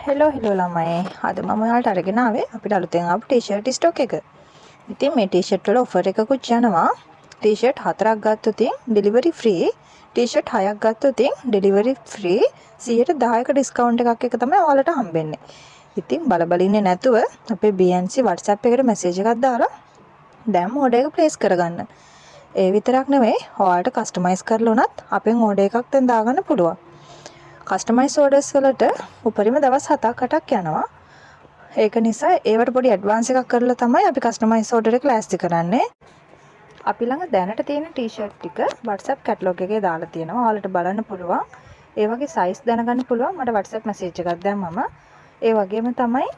Hello ළමයි. අද මම ඔයාලට අරගෙන ආවේ අපිට අලුතෙන් ආපු ටී-ෂර්ට් ස්ටොක් එක. ඉතින් මේ ටී-ෂර්ට් වල ඔෆර් එකකුත් යනවා. ටී-ෂර්ට් 4ක් ගත්තොත් ඩෙලිවරි ෆ්‍රී. ටී-ෂර්ට් 6ක් ගත්තොත් ඩෙලිවරි ෆ්‍රී. 110ක ඩිස්කවුන්ට් එකක් එක තමයි ඔයාලට හම්බෙන්නේ. ඉතින් බල ඉන්නේ නැතුව අපේ BNC WhatsApp එකට මැසේජ් එකක් දාලා දැන් ඕඩර් එක ප්ලේස් කරගන්න. ඒ විතරක් නෙවෙයි ඔයාලට කස්ටමයිස් කරලා උනත් අපෙන් ඕඩර් එකක් දැන් දාගන්න පුළුවන්. කස්ටමයිස් ඕඩර්ස් වලට උපරිම දවස් 7-8ක් යනවා. ඒක නිසා ඒවට පොඩි ඇඩ්වාන්ස් එකක් කරලා තමයි අපි කස්ටමයිස් ඕඩර් එක ලෑස්ති කරන්නේ. අපි ළඟ දැනට තියෙන ටී-ෂර්ට් ටික WhatsApp කැටලොග් එකේ දාලා තියෙනවා. ඔයාලට බලන්න පුළුවන්. ඒ වගේ සයිස් දැනගන්න පුළුවන්. මට WhatsApp මැසේජ් එකක් දැම්මම. ඒ වගේම තමයි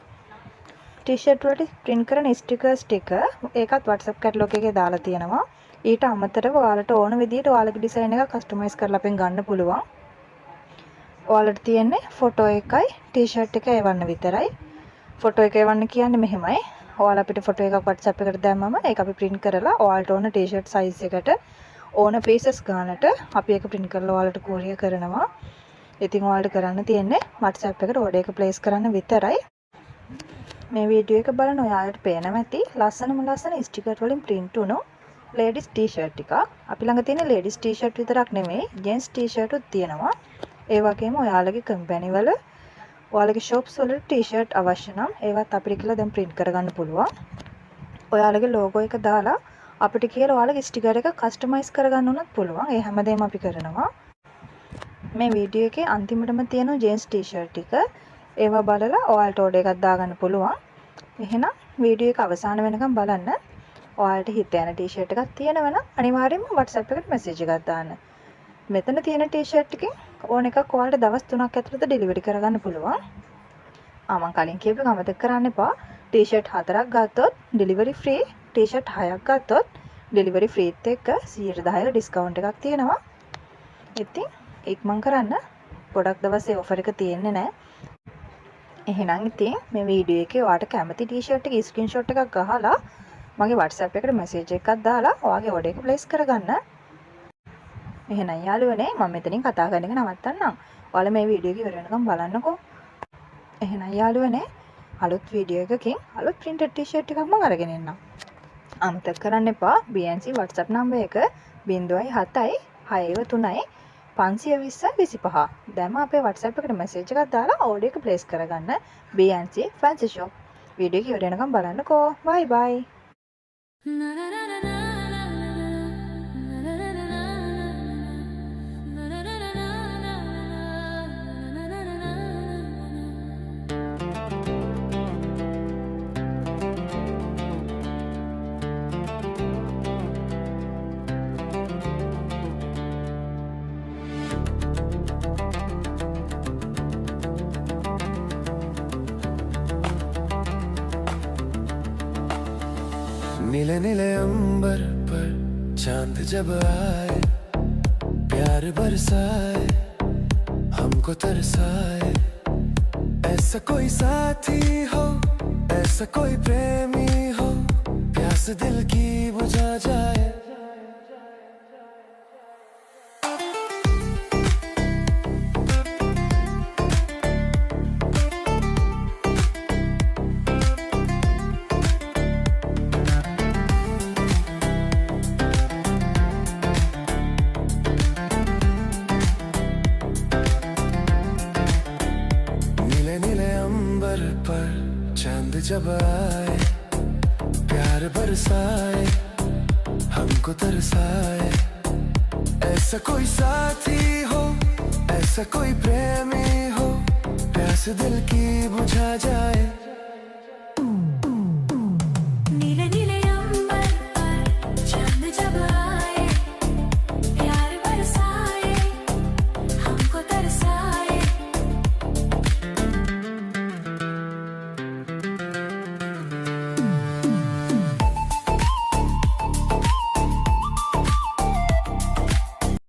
ටී-ෂර්ට් වලට print කරන ස්ටිකර්ස් ටික ඒකත් WhatsApp කැටලොග් එකේ දාලා තියෙනවා. ඊට අමතරව ඔයාලට ඕන විදිහට ඔයාලගේ ඩිසයින් එක කස්ටමයිස් කරලා අපෙන් ගන්න පුළුවන්. ඔයාලට තියෙන්නේ ෆොටෝ එකයි ටී-ෂර්ට් එක එවන්න විතරයි. ෆොටෝ එක එවන්න කියන්නේ මෙහෙමයි. ඔයාලා අපිට ෆොටෝ එකක් WhatsApp එකට දැම්මම ඒක අපි print කරලා ඔයාලට ඕන ටී-ෂර්ට් size එකට ඕන pieces ගන්නට අපි ඒක print කරලා ඔයාලට courier කරනවා. ඉතින් ඔයාලට කරන්න තියෙන්නේ WhatsApp එකට order එක place කරන්න විතරයි. මේ වීඩියෝ එක බලන ඔයාලට පේනවා ඇති ලස්සන ස්ටිකර් වලින් print වුණු ladies t-shirt ටිකක්. අපි ළඟ තියෙන ladies t-shirt විතරක් නෙමෙයි gents t-shirt උත් තියෙනවා. ඒ වගේම ඔයාලගේ කම්පැනි වල ඔයාලගේ shops වල t-shirt අවශ්‍ය නම් ඒවත් අපිට කියලා දැන් print කරගන්න පුළුවන්. ඔයාලගේ logo එක දාලා අපිට කියලා ඔයාලගේ sticker එක customize කරගන්න උනත් පුළුවන්. ඒ හැමදේම අපි කරනවා. මේ වීඩියෝ එකේ අන්තිමටම තියෙන jeans t-shirt ටික ඒවා බලලා ඔයාලට order එකක් දාගන්න පුළුවන්. එහෙනම් වීඩියෝ එක අවසාන වෙනකම් බලන්න. ඔයාලට හිත යන t-shirt එකක් තියෙනවා නම් අනිවාර්යයෙන්ම WhatsApp එකට message එකක් දාන්න. මෙතන තියෙන t-shirt එකකින් ඕන එකක් ඔයාලට දවස් 3ක් ඇතුළත ඩෙලිවරි කරගන්න පුළුවන්. මම කලින් කියපු එක අමතක කරන්න එපා. t-shirt 4ක් ගත්තොත් ඩෙලිවරි ෆ්‍රී. t-shirt 6ක් ගත්තොත් ඩෙලිවරි ෆ්‍රීත් එක්ක 110ක ඩිස්කවුන්ට් එකක් තියෙනවා. ඉතින් ඉක්මන් කරන්න. ගොඩක් දවස් ඒ ඔෆර් එක තියෙන්නේ නැහැ. එහෙනම් ඉතින් මේ වීඩියෝ එකේ ඔයාලට කැමති t-shirt එකේ ස්ක්‍රීන්ෂොට් එකක් ගහලා මගේ WhatsApp එකට මැසේජ් එකක් දාලා ඔයාගේ order එක place කරගන්න. එහෙනම් යාළුවනේ මම මෙතනින් කතා කරන එක නවත්තන්නම්. ඔයාලා මේ වීඩියෝ එක ඉවර වෙනකම් බලන්නකෝ. එහෙනම් යාළුවනේ අලුත් වීඩියෝ එකකින් අලුත් printed t-shirt එකක් මම අරගෙන එන්නම්. අමතක කරන්න එපා BNC WhatsApp number එක 07 613 520 25. දැන්ම අපේ WhatsApp එකට message එකක් දාලා order එක place කරගන්න. BNC fancy shop. වීඩියෝ එක ඉවර වෙනකම් බලන්නකෝ. bye bye. नीले नीले अंबर पर चांद जब आए प्यार बरसाए हमको तरसाए ऐसा कोई साथी हो ऐसा कोई प्रेमी हो प्यास दिल की बुझा जाए पर चांद जब आए प्यार बरसाए हमको तरसाए ऐसा कोई साथी हो ऐसा कोई प्रेमी हो प्यास दिल की बुझा जाए